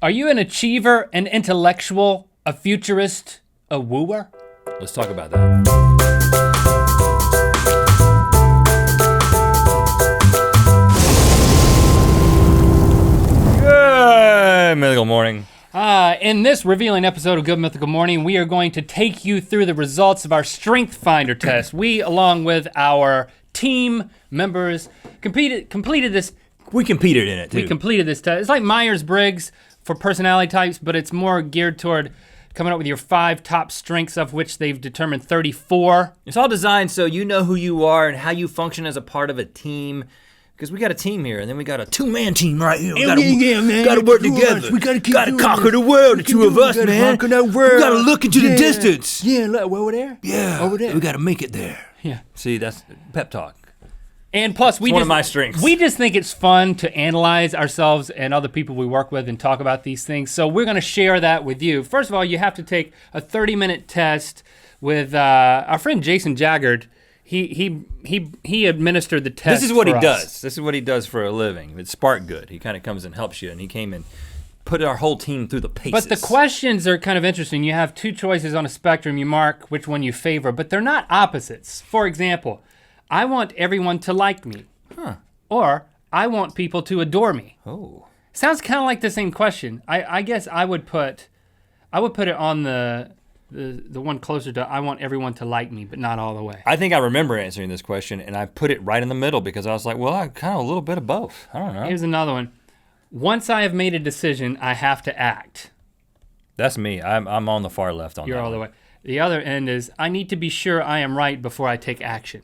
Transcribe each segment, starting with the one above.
Are you an achiever, an intellectual, a futurist, a wooer? Let's talk about that. Good Mythical Morning. In this revealing episode of Good Mythical Morning, we are going to take you through the results of our Strength Finder test. We, along with our team members, completed this. We competed in it too. We completed this test. It's like Myers-Briggs for personality types, but it's more geared toward coming up with your 5 top strengths, of which they've determined 34. It's all designed so you know who you are and how you function as a part of a team. Because we got a team here, and then we got a 2-man team right here. We gotta work together. We gotta conquer the world, the two of us, man. We gotta look into the distance. Yeah, look, over there? Yeah, over there. We gotta make it there. Yeah. See, that's pep talk. And plus, one of my strengths. We just think it's fun to analyze ourselves and other people we work with and talk about these things. So we're gonna share that with you. First of all, you have to take a 30-minute test with our friend Jason Jaggard. He administered the test. This is what he us. does. This is what he does for a living. It's Spark Good. He kind of comes and helps you, and he came and put our whole team through the paces. But the questions are kind of interesting. You have 2 choices on a spectrum. You mark which one you favor, but they're not opposites. For example, I want everyone to like me. Or I want people to adore me. Oh. Sounds kind of like the same question. I guess I would put it on the one closer to I want everyone to like me, but not all the way. I think I remember answering this question, and I put it right in the middle because I was like, well, I kind of a little bit of both. I don't know. Here's another one. Once I have made a decision, I have to act. That's me. I'm on the far left on that. You're all the way. The other end is I need to be sure I am right before I take action.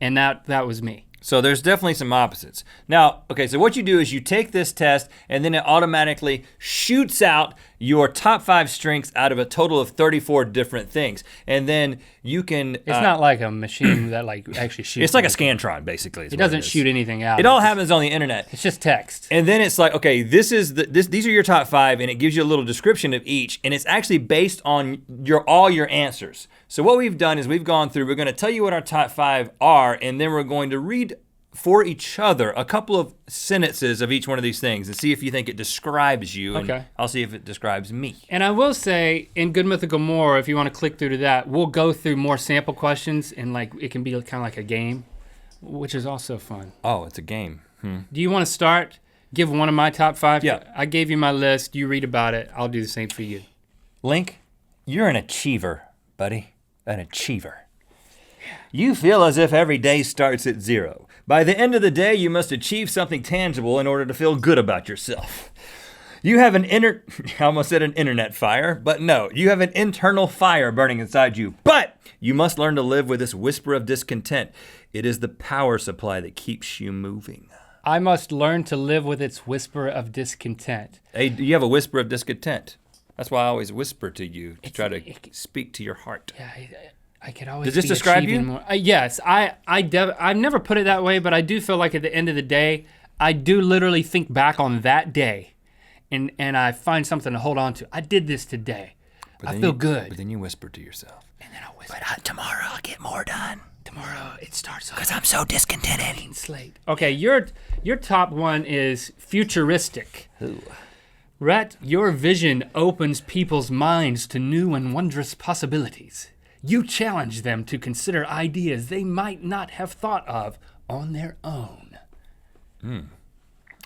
And that was me. So there's definitely some opposites. Now, okay, so what you do is you take this test and then it automatically shoots out your top 5 strengths out of a total of 34 different things. And then you can- It's not like a machine that like actually shoots. It's like a Scantron, basically. It doesn't shoot anything out. It all happens on the internet. It's just text. And then it's like, okay, these are your top 5, and it gives you a little description of each, and it's actually based on all your answers. So what we've done is we've gone through, we're gonna tell you what our top 5 are, and then we're going to read for each other a couple of sentences of each one of these things and see if you think it describes you, and I'll see if it describes me. And I will say, in Good Mythical More, if you want to click through to that, we'll go through more sample questions, and like it can be kind of like a game, which is also fun. Oh, it's a game. Do you want to start? Give one of my top 5? Yeah. I gave you my list, you read about it, I'll do the same for you. Link, you're an achiever, buddy, an achiever. You feel as if every day starts at 0. By the end of the day, you must achieve something tangible in order to feel good about yourself. You have I almost said an internet fire, but no, you have an internal fire burning inside you. But you must learn to live with this whisper of discontent. It is the power supply that keeps you moving. I must learn to live with its whisper of discontent. Hey, you have a whisper of discontent. That's why I always whisper to you to try to speak to your heart. Yeah, I could always. Does this describe you? More. Yes, I've never put it that way, but I do feel like at the end of the day, I do literally think back on that day, and I find something to hold on to. I did this today. I feel good. But then you whisper to yourself. And then I whisper. But tomorrow I'll get more done. Tomorrow it starts off. Because I'm so discontented. Clean slate. Okay, your top one is futuristic. Ooh. Rhett, your vision opens people's minds to new and wondrous possibilities. You challenge them to consider ideas they might not have thought of on their own.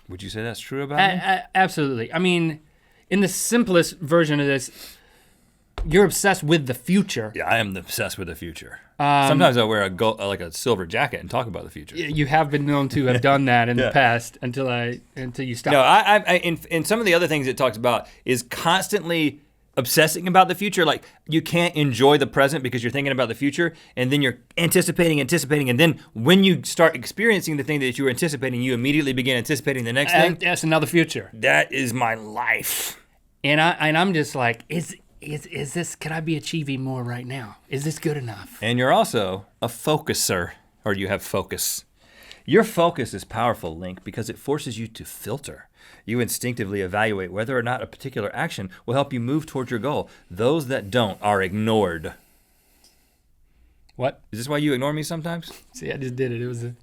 Would you say that's true about me? Absolutely. I mean, in the simplest version of this, you're obsessed with the future. Yeah, I am obsessed with the future. Sometimes I wear a silver jacket and talk about the future. You have been known to have done that in the past until you stop. No, in some of the other things it talks about is constantly obsessing about the future. Like you can't enjoy the present because you're thinking about the future, and then you're anticipating, and then when you start experiencing the thing that you were anticipating, you immediately begin anticipating the next thing. That's another future. That is my life. And I'm just like, is this, could I be achieving more right now? Is this good enough? And you're also a focuser, or you have focus. Your focus is powerful, Link, because it forces you to filter. You instinctively evaluate whether or not a particular action will help you move towards your goal. Those that don't are ignored. What? Is this why you ignore me sometimes? See, I just did it.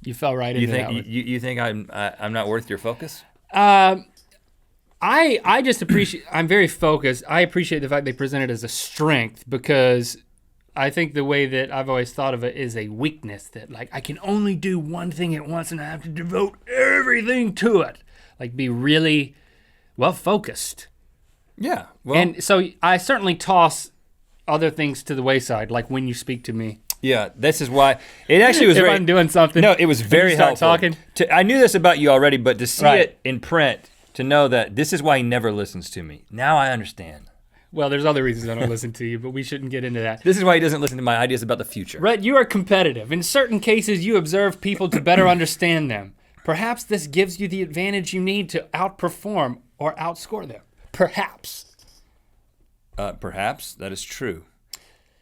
You fell right into that one. You think I'm not worth your focus? I just appreciate, I'm very focused. I appreciate the fact they present it as a strength because I think the way that I've always thought of it is a weakness that like I can only do one thing at once and I have to devote everything to it. Like be really well focused. Yeah. Well, And so I certainly toss other things to the wayside, like when you speak to me. yeah, this is why it actually was If very. I'm doing something. No, it was very you start helpful. talking. I knew this about you already, but to see Right. it in print, to know that this is why he never listens to me. Now I understand. Well, there's other reasons I don't listen to you, but we shouldn't get into that. This is why he doesn't listen to my ideas about the future. Rhett, you are competitive. In certain cases, you observe people to better understand them. Perhaps this gives you the advantage you need to outperform or outscore them. Perhaps. Perhaps that is true.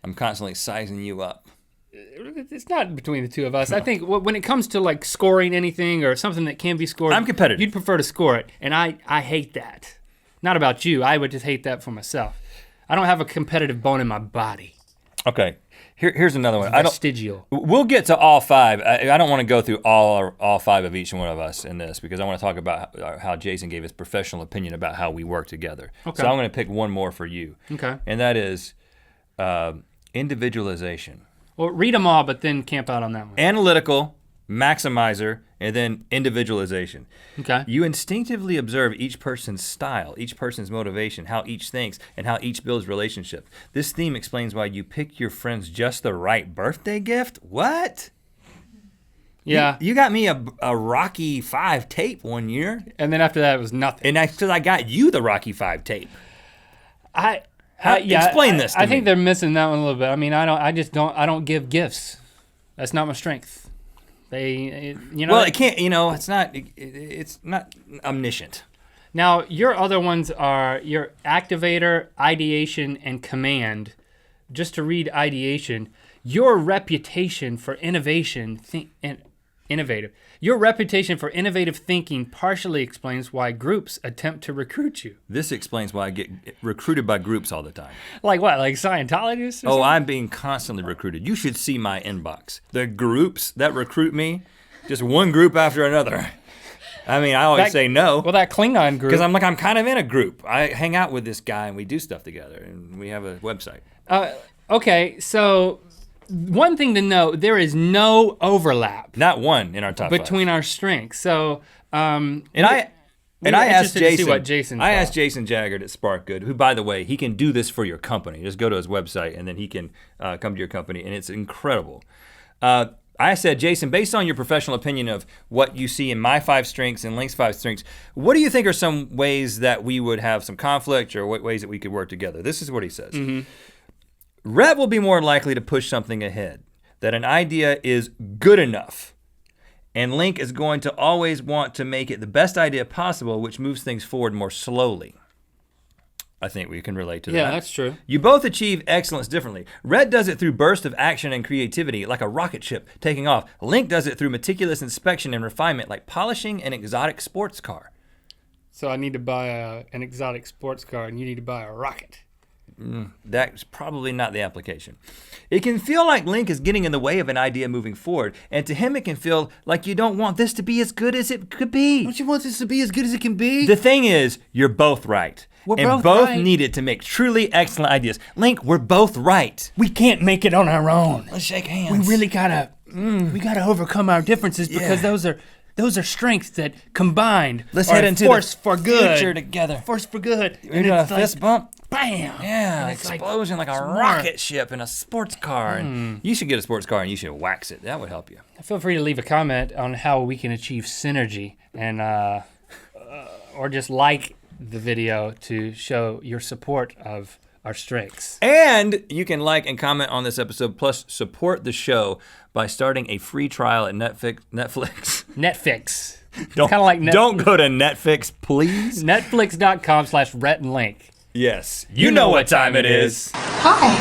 I'm constantly sizing you up. It's not between the two of us. I think when it comes to like scoring anything or something that can be scored, I'm competitive. You'd prefer to score it, and I hate that. Not about you. I would just hate that for myself. I don't have a competitive bone in my body. Okay, here's another one. Vestigial. We'll get to all five. I don't want to go through all five of each one of us in this because I want to talk about how Jason gave his professional opinion about how we work together. Okay. So I'm going to pick one more for you. Okay. And that is individualization. Well, read them all, but then camp out on that one. Analytical, maximizer, and then individualization. Okay. You instinctively observe each person's style, each person's motivation, how each thinks, and how each builds relationship. This theme explains why you pick your friends just the right birthday gift? What? Yeah. You got me a Rocky 5 tape one year, And then after that, it was nothing. and that's because I got you the Rocky 5 tape. Explain this to I think me. they're missing that one a little bit. I mean, I don't give gifts. That's not my strength. Well, it can't, it's not omniscient. Now, your other ones are your Activator, Ideation, and Command. Just to read Ideation, your reputation for Your reputation for innovative thinking partially explains why groups attempt to recruit you. This explains why I get recruited by groups all the time. Like what, like Scientologists? Oh, I'm being constantly recruited. You should see my inbox. The groups that recruit me, just one group after another. I mean, I always say no. Well, that Klingon group. Because I'm kind of in a group. I hang out with this guy and we do stuff together and we have a website. Okay, so one thing to note, there is no overlap Not one in our top between our strengths. So, five. I asked interested to Jason. see what Jason I thought. asked Jason Jaggard at Spark Good, who, by the way, he can do this for your company. Just go to his website and then he can come to your company, and it's incredible. I said, Jason, based on your professional opinion of what you see in my 5 strengths and Link's 5 strengths, what do you think are some ways that we would have some conflict or what ways that we could work together? This is what he says. Mm-hmm. Rhett will be more likely to push something ahead, that an idea is good enough. And Link is going to always want to make it the best idea possible, which moves things forward more slowly. I think we can relate to that. Yeah, that's true. You both achieve excellence differently. Rhett does it through bursts of action and creativity, like a rocket ship taking off. Link does it through meticulous inspection and refinement, like polishing an exotic sports car. So I need to buy an exotic sports car, and you need to buy a rocket. That's probably not the application. It can feel like Link is getting in the way of an idea moving forward, and to him it can feel like you don't want this to be as good as it could be. Don't you want this to be as good as it can be? The thing is, you're both right. We're and both right. need it to make truly excellent ideas. Link, we're both right. We can't make it on our own. Let's shake hands. We really gotta overcome our differences because those are strengths that combined Let's are head a into force the for good. future together. Force for good. You know, a fist bump? Bam. Yeah, And it's explosion like a smart. rocket ship in a sports car. And you should get a sports car and you should wax it. That would help you. Feel free to leave a comment on how we can achieve synergy and or just like the video to show your support of our strengths. And you can like and comment on this episode, plus support the show by starting a free trial at Netflix. Netflix. Don't, kind of like don't go to Netflix, please. Netflix.com/RhettandLink. Yes, you know what time it is. Hi,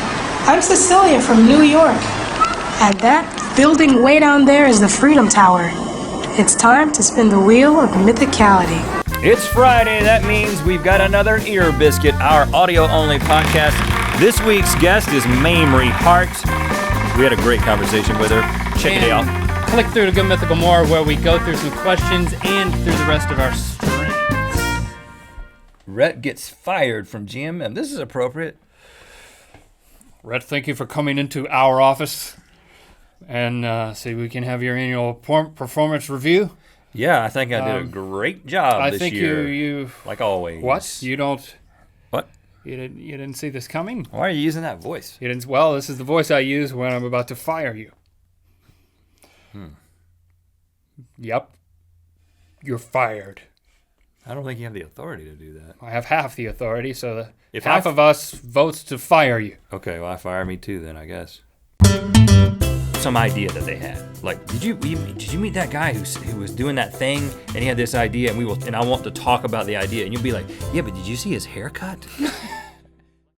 I'm Cecilia from New York. And that building way down there is the Freedom Tower. It's time to spin the wheel of mythicality. It's Friday. That means we've got another Ear Biscuit, our audio-only podcast. This week's guest is Mamrie Hart. We had a great conversation with her. Check it out. Click through to Good Mythical More, where we go through some questions and through the rest of our strengths. Rhett gets fired from GMM. This is appropriate. Rhett, thank you for coming into our office and see we can have your annual performance review. Yeah, I think I did a great job this year. you like always. What? You don't? What? You didn't see this coming? Why are you using that voice? You didn't. Well, this is the voice I use when I'm about to fire you. Yep. You're fired. I don't think you have the authority to do that. I have half the authority, so If half of us votes to fire you. Okay, well, I fire me too then, I guess. Some idea that they had. Like, did you meet that guy who was doing that thing and he had this idea and I want to talk about the idea and you'll be like, yeah, but did you see his haircut?